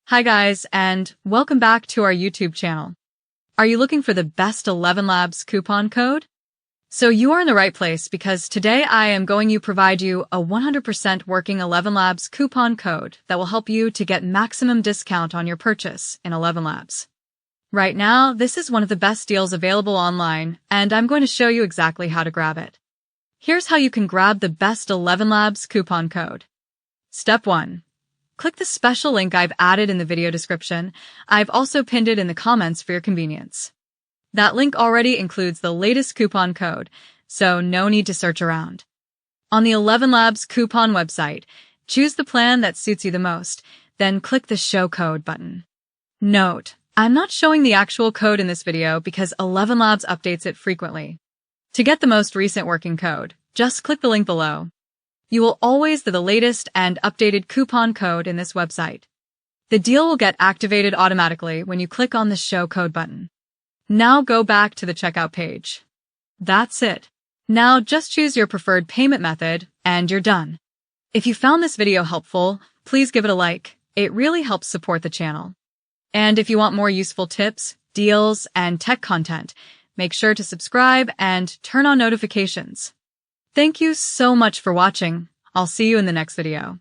Hi guys, and welcome back to our YouTube channel. Are you looking for the best Elevenlabs coupon code? So you are in the right place because today I am going to provide you a 100% working Elevenlabs coupon code that will help you to get maximum discount on your purchase in Elevenlabs. Right now, this is one of the best deals available online, and I'm going to show you exactly how to grab it. Here's how you can grab the best Elevenlabs coupon code. Step 1. Click the special link I've added in the video description. I've also pinned it in the comments for your convenience. That link already includes the latest coupon code, so no need to search around. On the Elevenlabs coupon website, choose the plan that suits you the most, then click the Show Code button. Note, I'm not showing the actual code in this video because Elevenlabs updates it frequently. To get the most recent working code, just click the link below. You will always get the latest and updated coupon code in this website. The deal will get activated automatically when you click on the Show Code button. Now go back to the checkout page. That's it. Now just choose your preferred payment method and you're done. If you found this video helpful, please give it a like. It really helps support the channel. And if you want more useful tips, deals, and tech content, make sure to subscribe and turn on notifications. Thank you so much for watching. I'll see you in the next video.